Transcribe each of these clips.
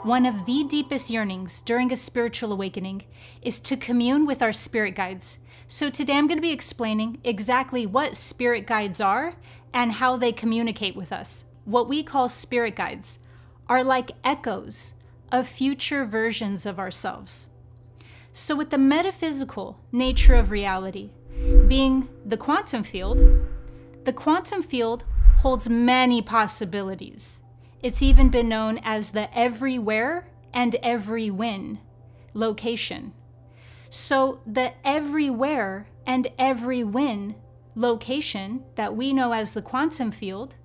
One of the deepest yearnings during a spiritual awakening is to commune with our spirit guides. So today I'm going to be explaining exactly what spirit guides are and how they communicate with us. What we call spirit guides are like echoes of future versions of ourselves. So with the metaphysical nature of reality being the quantum field holds many possibilities. It's even been known as the everywhere and every when location. So the everywhere and every when location that we know as the quantum field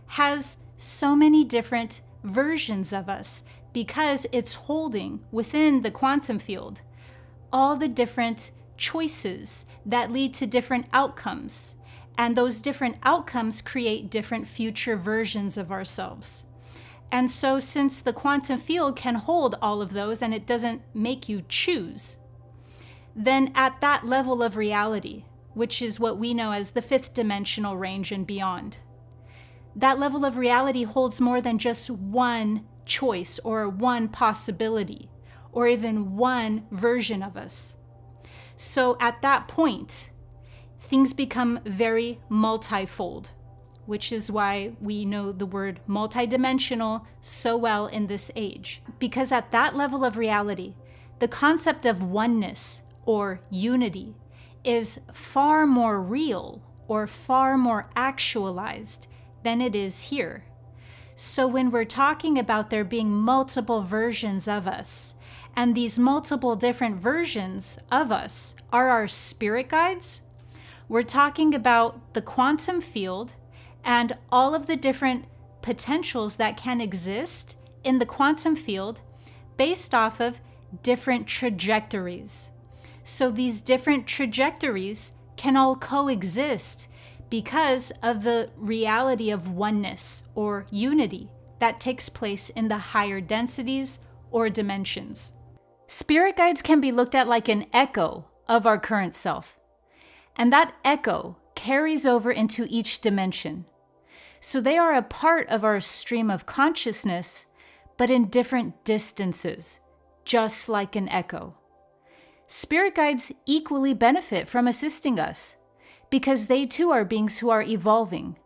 has so many different versions of us because it's holding within the quantum field all the different choices that lead to different outcomes. And those different outcomes create different future versions of ourselves. And so since the quantum field can hold all of those and it doesn't make you choose, then at that level of reality, which is what we know as the fifth dimensional range and beyond, that level of reality holds more than just one choice or one possibility or even one version of us. So at that point, things become very multifold, which is why we know the word multidimensional so well in this age. Because at that level of reality, the concept of oneness or unity is far more real or far more actualized than it is here. So when we're talking about there being multiple versions of us, and these multiple different versions of us are our spirit guides, we're talking about the quantum field and all of the different potentials that can exist in the quantum field based off of different trajectories. So these different trajectories can all coexist because of the reality of oneness or unity that takes place in the higher densities or dimensions. Spirit guides can be looked at like an echo of our current self. And that echo carries over into each dimension. So they are a part of our stream of consciousness, but in different distances, just like an echo. Spirit guides equally benefit from assisting us because they too are beings who are evolving,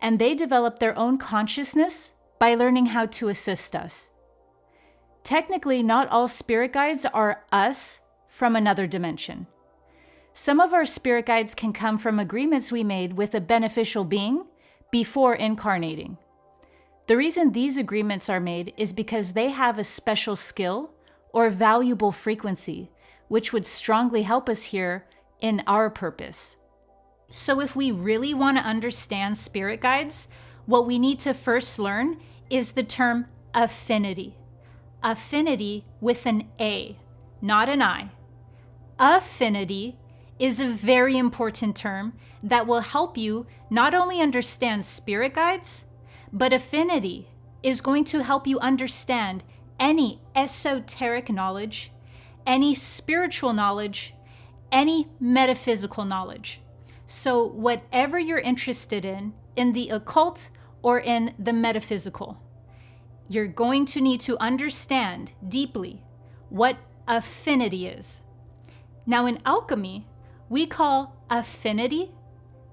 and they develop their own consciousness by learning how to assist us. Technically, not all spirit guides are us from another dimension. Some of our spirit guides can come from agreements we made with a beneficial being before incarnating. The reason these agreements are made is because they have a special skill or valuable frequency, which would strongly help us here in our purpose. So if we really want to understand spirit guides, what we need to first learn is the term affinity. Affinity with an A, not an I. Affinity is a very important term that will help you not only understand spirit guides, but affinity is going to help you understand any esoteric knowledge, any spiritual knowledge, any metaphysical knowledge. So whatever you're interested in the occult or in the metaphysical, you're going to need to understand deeply what affinity is. Now in alchemy, we call affinity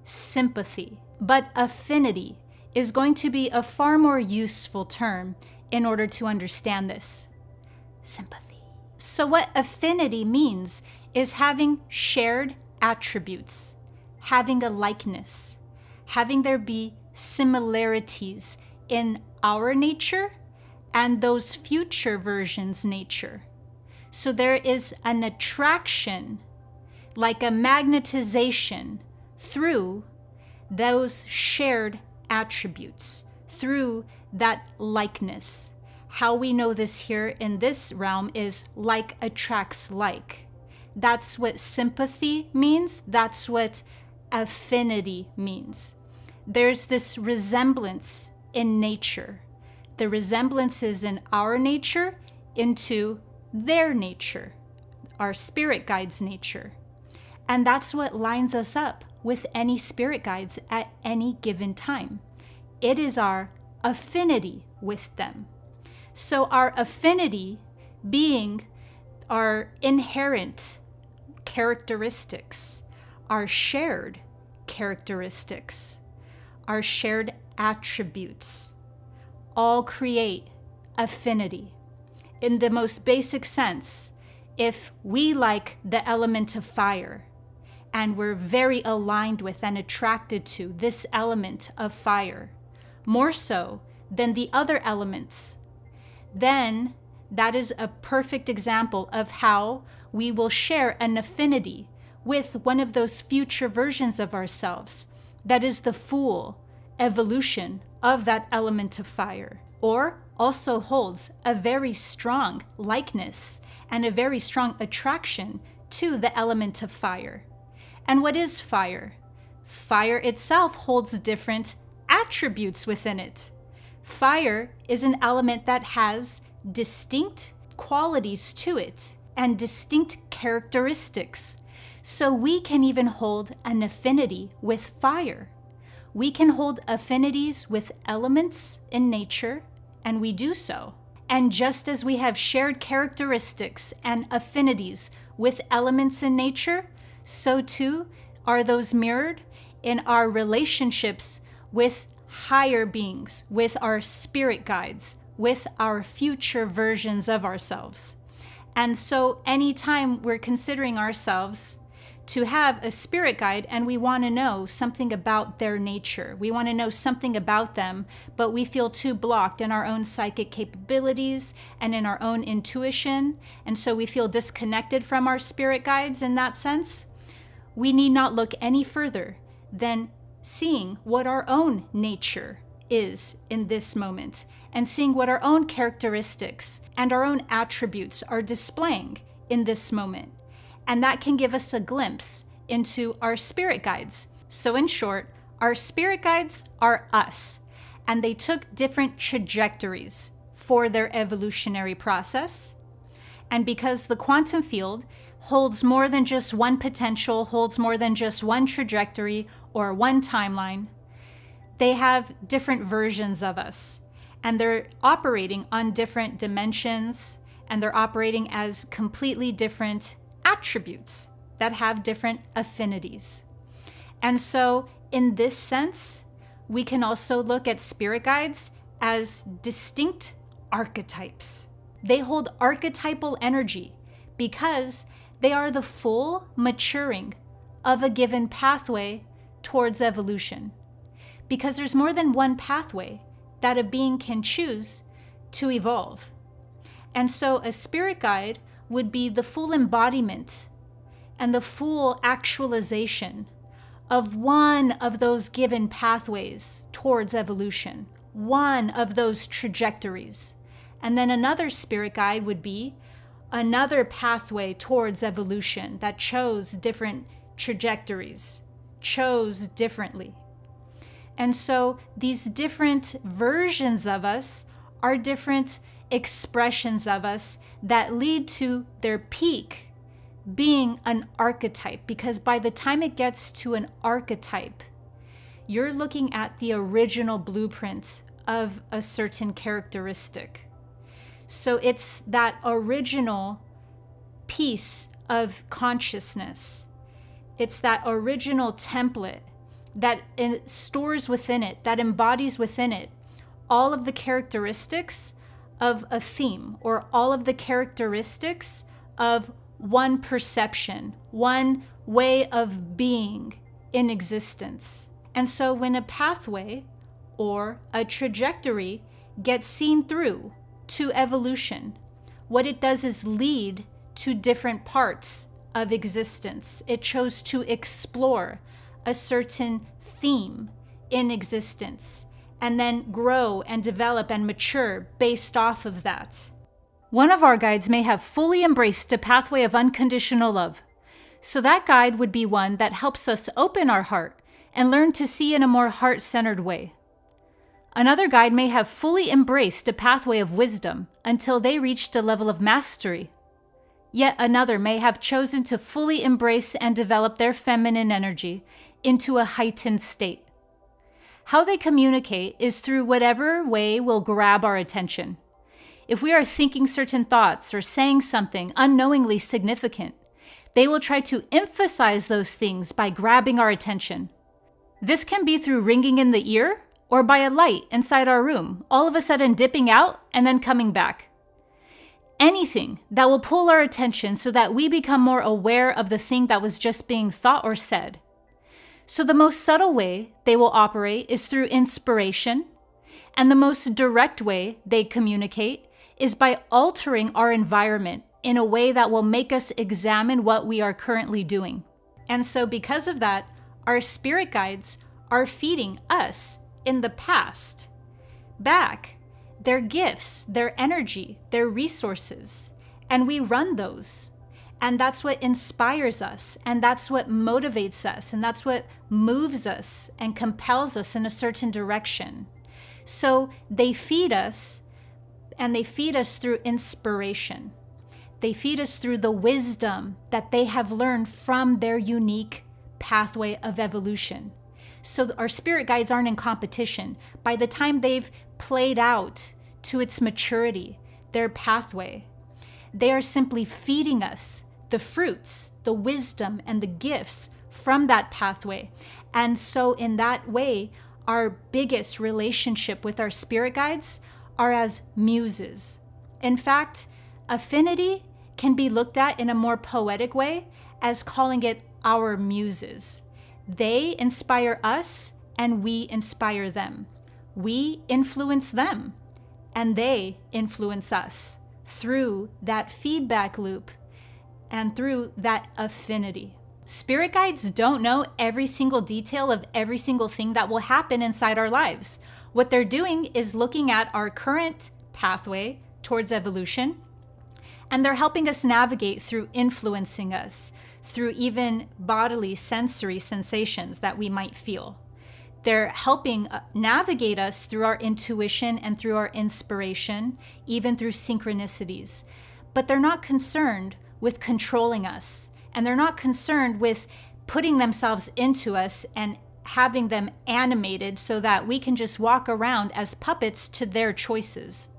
sympathy, but affinity is going to be a far more useful term in order to understand this. Sympathy. So what affinity means is having shared attributes, having a likeness, having there be similarities in our nature and those future versions' nature. So there is an attraction, like a magnetization, through those shared attributes, through that likeness. How we know this here in this realm is like attracts like. That's what sympathy means. That's what affinity means. There's this resemblance in nature. The resemblance is in our nature into their nature, our spirit guide's nature. And that's what lines us up with any spirit guides at any given time. It is our affinity with them. So our affinity being our inherent characteristics, our shared characteristics, our shared attributes, all create affinity. In the most basic sense, if we like the element of fire, and we're very aligned with and attracted to this element of fire, more so than the other elements, then that is a perfect example of how we will share an affinity with one of those future versions of ourselves that is the full evolution of that element of fire, or also holds a very strong likeness and a very strong attraction to the element of fire. And what is fire? Fire itself holds different attributes within it. Fire is an element that has distinct qualities to it and distinct characteristics. So we can even hold an affinity with fire. We can hold affinities with elements in nature, and we do so. And just as we have shared characteristics and affinities with elements in nature, so too are those mirrored in our relationships with higher beings, with our spirit guides, with our future versions of ourselves. And so anytime we're considering ourselves to have a spirit guide and we want to know something about their nature, we want to know something about them, but we feel too blocked in our own psychic capabilities and in our own intuition, and so we feel disconnected from our spirit guides in that sense, we need not look any further than seeing what our own nature is in this moment and seeing what our own characteristics and our own attributes are displaying in this moment. And that can give us a glimpse into our spirit guides. So in short, our spirit guides are us, and they took different trajectories for their evolutionary process. And because the quantum field holds more than just one potential, holds more than just one trajectory or one timeline, they have different versions of us, and they're operating on different dimensions, and they're operating as completely different attributes that have different affinities. And so in this sense, we can also look at spirit guides as distinct archetypes. They hold archetypal energy because they are the full maturing of a given pathway towards evolution. Because there's more than one pathway that a being can choose to evolve. And so a spirit guide would be the full embodiment and the full actualization of one of those given pathways towards evolution, one of those trajectories. And then another spirit guide would be another pathway towards evolution that chose different trajectories, chose differently. And so these different versions of us are different expressions of us that lead to their peak being an archetype, because by the time it gets to an archetype, you're looking at the original blueprint of a certain characteristic. So it's that original piece of consciousness. It's that original template that stores within it, that embodies within it all of the characteristics of a theme, or all of the characteristics of one perception, one way of being in existence. And so when a pathway or a trajectory gets seen through to evolution, what it does is lead to different parts of existence. It chose to explore a certain theme in existence and then grow and develop and mature based off of that. One of our guides may have fully embraced a pathway of unconditional love. So that guide would be one that helps us open our heart and learn to see in a more heart-centered way. Another guide may have fully embraced a pathway of wisdom until they reached a level of mastery. Yet another may have chosen to fully embrace and develop their feminine energy into a heightened state. How they communicate is through whatever way will grab our attention. If we are thinking certain thoughts or saying something unknowingly significant, they will try to emphasize those things by grabbing our attention. This can be through ringing in the ear or by a light inside our room, all of a sudden dipping out and then coming back. Anything that will pull our attention so that we become more aware of the thing that was just being thought or said. So the most subtle way they will operate is through inspiration, and the most direct way they communicate is by altering our environment in a way that will make us examine what we are currently doing. And so because of that, our spirit guides are feeding us in the past back their gifts, their energy, their resources, and we run those. And that's what inspires us, and that's what motivates us, and that's what moves us and compels us in a certain direction. So they feed us, and they feed us through inspiration. They feed us through the wisdom that they have learned from their unique pathway of evolution. So our spirit guides aren't in competition. By the time they've played out to its maturity, their pathway, they are simply feeding us the fruits, the wisdom, and the gifts from that pathway. And so in that way, our biggest relationship with our spirit guides are as muses. In fact, affinity can be looked at in a more poetic way as calling it our muses. They inspire us and we inspire them. We influence them and they influence us through that feedback loop and through that affinity. Spirit guides don't know every single detail of every single thing that will happen inside our lives. What they're doing is looking at our current pathway towards evolution, and they're helping us navigate through influencing us, through even bodily sensory sensations that we might feel. They're helping navigate us through our intuition and through our inspiration, even through synchronicities. But they're not concerned with controlling us, and they're not concerned with putting themselves into us and having them animated so that we can just walk around as puppets to their choices.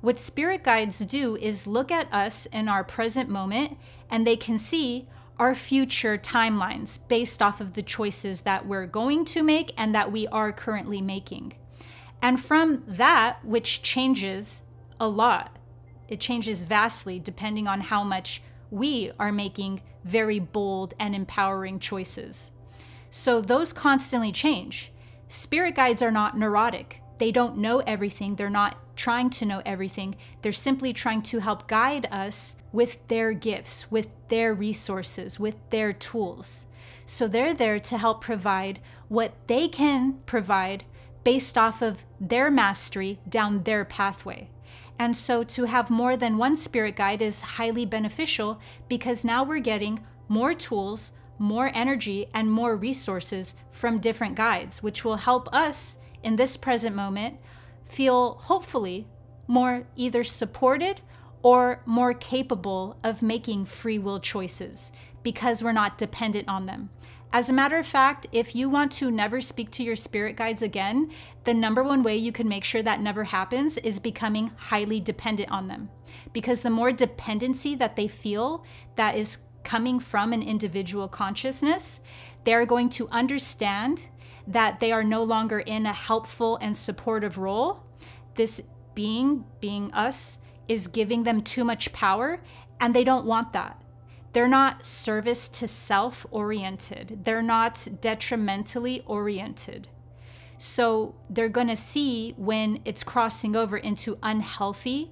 What spirit guides do is look at us in our present moment, and they can see our future timelines based off of the choices that we're going to make and that we are currently making. And from that, which changes a lot, it changes vastly depending on how much we are making very bold and empowering choices. So those constantly change. Spirit guides are not neurotic. They don't know everything. They're not trying to know everything. They're simply trying to help guide us with their gifts, with their resources, with their tools. So they're there to help provide what they can provide based off of their mastery down their pathway. And so to have more than one spirit guide is highly beneficial because now we're getting more tools, more energy, and more resources from different guides, which will help us in this present moment feel hopefully more either supported or more capable of making free will choices because we're not dependent on them. As a matter of fact, if you want to never speak to your spirit guides again, the number one way you can make sure that never happens is becoming highly dependent on them. Because the more dependency that they feel that is coming from an individual consciousness, they're going to understand that they are no longer in a helpful and supportive role. This being us, is giving them too much power, and they don't want that. They're not service to self oriented. They're not detrimentally oriented. So they're going to see when it's crossing over into unhealthy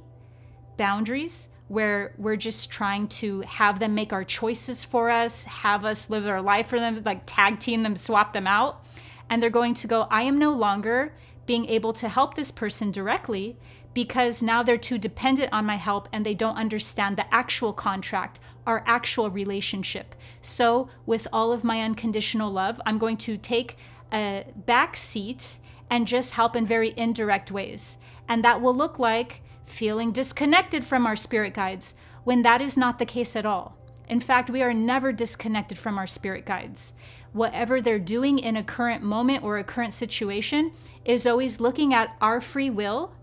boundaries where we're just trying to have them make our choices for us, have us live our life for them, like tag team them, swap them out. And they're going to go, I am no longer being able to help this person directly because now they're too dependent on my help and they don't understand the actual contract, our actual relationship. So with all of my unconditional love, I'm going to take a back seat and just help in very indirect ways. And that will look like feeling disconnected from our spirit guides when that is not the case at all. In fact, we are never disconnected from our spirit guides. Whatever they're doing in a current moment or a current situation is always looking at our free will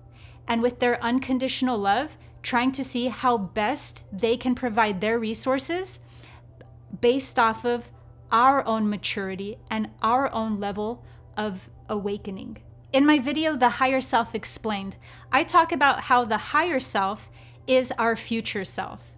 and with their unconditional love, trying to see how best they can provide their resources based off of our own maturity and our own level of awakening. In my video, The Higher Self Explained, I talk about how the higher self is our future self.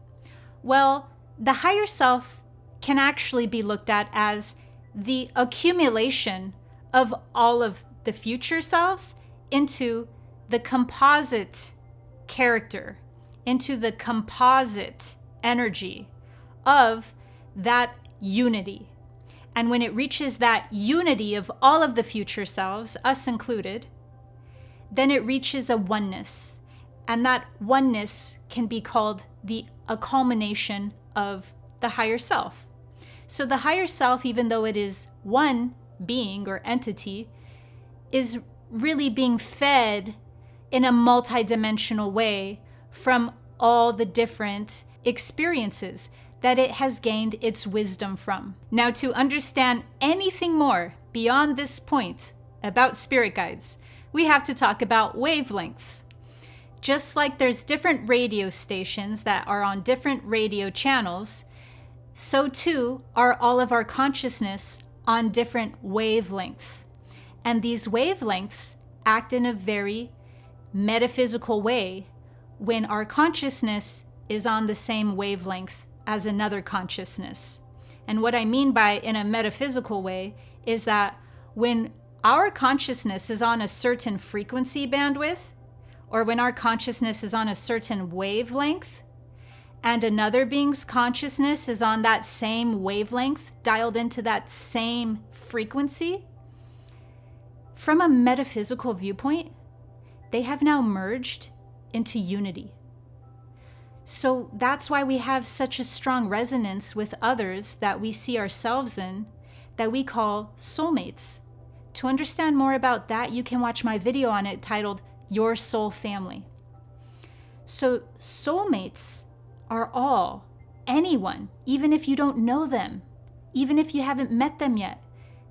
Well, the higher self can actually be looked at as the accumulation of all of the future selves into the composite character, into the composite energy of that unity. And when it reaches that unity of all of the future selves, us included, then it reaches a oneness. And that oneness can be called a culmination of the higher self. So the higher self, even though it is one being or entity, is really being fed in a multidimensional way from all the different experiences that it has gained its wisdom from. Now, to understand anything more beyond this point about spirit guides, we have to talk about wavelengths. Just like there's different radio stations that are on different radio channels, so too are all of our consciousness on different wavelengths. And these wavelengths act in a very metaphysical way when our consciousness is on the same wavelength as another consciousness. And what I mean by in a metaphysical way is that when our consciousness is on a certain frequency bandwidth, or when our consciousness is on a certain wavelength, and another being's consciousness is on that same wavelength, dialed into that same frequency, from a metaphysical viewpoint, they have now merged into unity. So that's why we have such a strong resonance with others that we see ourselves in, that we call soulmates. To understand more about that, you can watch my video on it titled Your Soul Family. So soulmates are anyone, even if you don't know them, even if you haven't met them yet,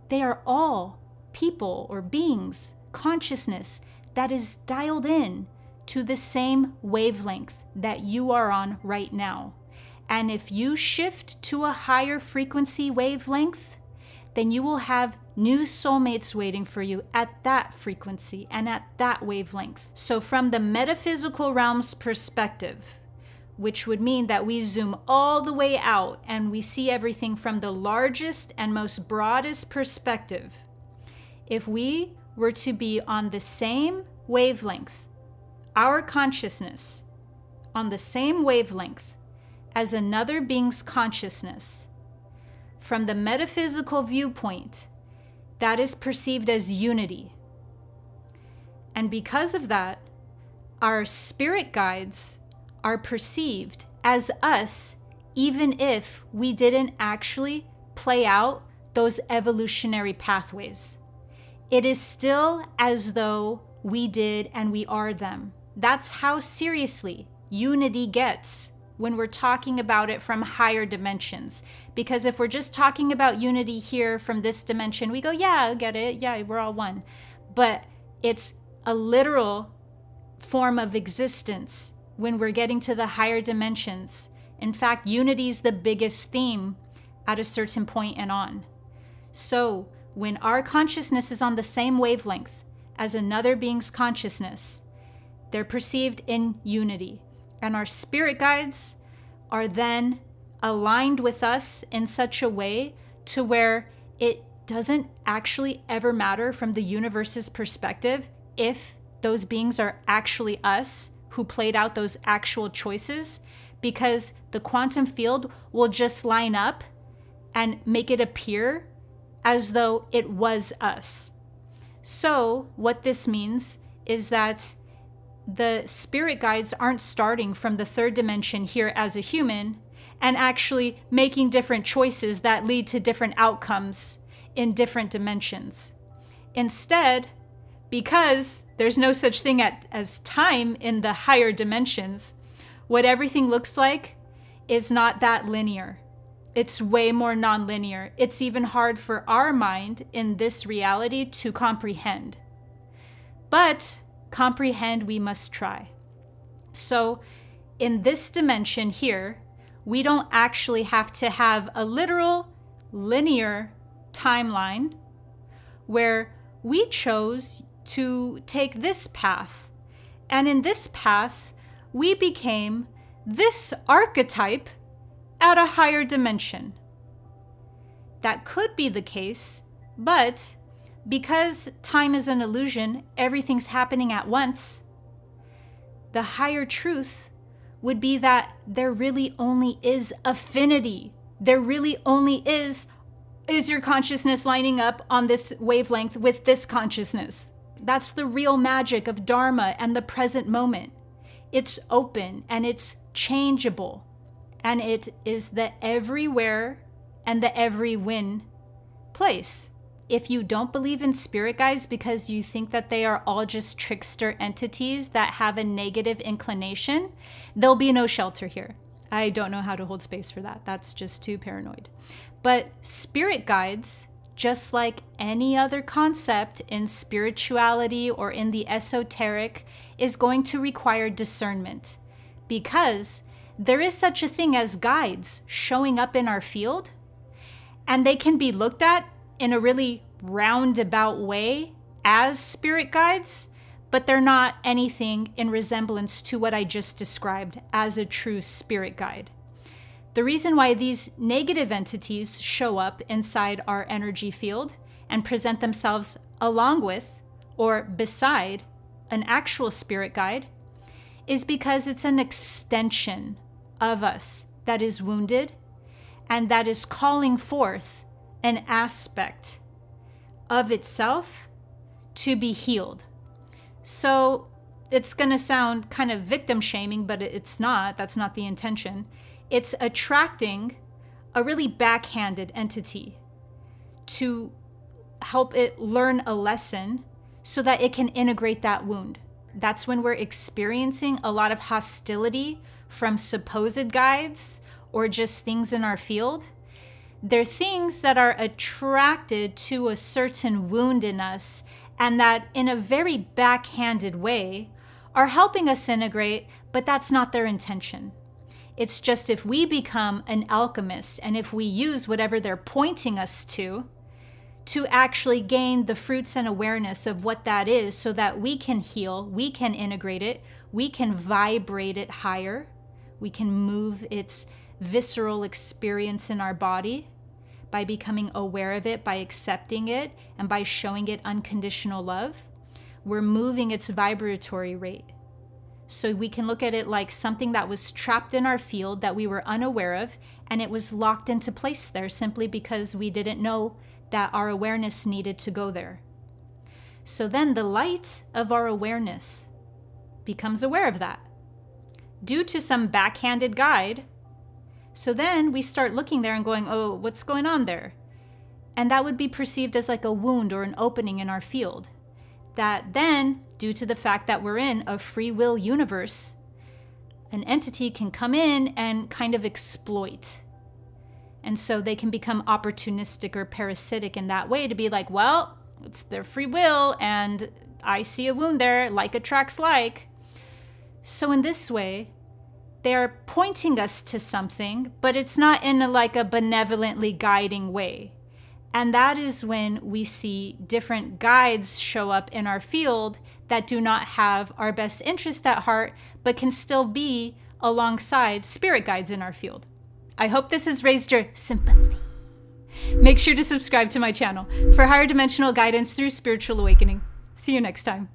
they are all people or beings, consciousness that is dialed in to the same wavelength that you are on right now. And if you shift to a higher frequency wavelength, then you will have new soulmates waiting for you at that frequency and at that wavelength. So from the metaphysical realm's perspective, which would mean that we zoom all the way out and we see everything from the largest and most broadest perspective, if we were to be on the same wavelength, our consciousness on the same wavelength as another being's consciousness, from the metaphysical viewpoint, that is perceived as unity. And because of that, our spirit guides are perceived as us, even if we didn't actually play out those evolutionary pathways. It is still as though we did and we are them. That's how seriously unity gets when we're talking about it from higher dimensions. Because if we're just talking about unity here from this dimension, we go, yeah, I get it. Yeah, we're all one. But it's a literal form of existence when we're getting to the higher dimensions. In fact, unity is the biggest theme at a certain point and on. So when our consciousness is on the same wavelength as another being's consciousness, they're perceived in unity. And our spirit guides are then aligned with us in such a way to where it doesn't actually ever matter from the universe's perspective if those beings are actually us who played out those actual choices, because the quantum field will just line up and make it appear as though it was us. So what this means is that the spirit guides aren't starting from the third dimension here as a human and actually making different choices that lead to different outcomes in different dimensions. Instead, because there's no such thing as time in the higher dimensions, what everything looks like is not that linear. It's way more nonlinear. It's even hard for our mind in this reality to comprehend. But comprehend we must try. So in this dimension here, we don't actually have to have a literal linear timeline where we chose to take this path. And in this path, we became this archetype at a higher dimension. That could be the case, but because time is an illusion, everything's happening at once, the higher truth would be that there really only is affinity. There really only is your consciousness lining up on this wavelength with this consciousness? That's the real magic of Dharma and the present moment. It's open and it's changeable, and it is the everywhere and the every when place. If you don't believe in spirit guides because you think that they are all just trickster entities that have a negative inclination, there'll be no shelter here. I don't know how to hold space for that. That's just too paranoid. But spirit guides, just like any other concept in spirituality or in the esoteric, is going to require discernment, because there is such a thing as guides showing up in our field, and they can be looked at in a really roundabout way as spirit guides, but they're not anything in resemblance to what I just described as a true spirit guide. The reason why these negative entities show up inside our energy field and present themselves along with or beside an actual spirit guide is because it's an extension of us that is wounded and that is calling forth an aspect of itself to be healed. So it's going to sound kind of victim shaming, but it's not. That's not the intention. It's attracting a really backhanded entity to help it learn a lesson so that it can integrate that wound. That's when we're experiencing a lot of hostility from supposed guides or just things in our field. They're things that are attracted to a certain wound in us and that in a very backhanded way are helping us integrate, but that's not their intention. It's just if we become an alchemist and if we use whatever they're pointing us to actually gain the fruits and awareness of what that is so that we can heal, we can integrate it, we can vibrate it higher, we can move its visceral experience in our body by becoming aware of it, by accepting it, and by showing it unconditional love. We're moving its vibratory rate. So we can look at it like something that was trapped in our field that we were unaware of, and it was locked into place there simply because we didn't know that our awareness needed to go there. So then the light of our awareness becomes aware of that due to some backhanded guide. So then we start looking there and going, oh, what's going on there? And that would be perceived as like a wound or an opening in our field. That then, due to the fact that we're in a free will universe, an entity can come in and kind of exploit. And so they can become opportunistic or parasitic in that way to be like, well, it's their free will and I see a wound there, like attracts like. So in this way, they're pointing us to something, but it's not in like a benevolently guiding way. And that is when we see different guides show up in our field that do not have our best interest at heart, but can still be alongside spirit guides in our field. I hope this has raised your sympathy. Make sure to subscribe to my channel for higher dimensional guidance through spiritual awakening. See you next time.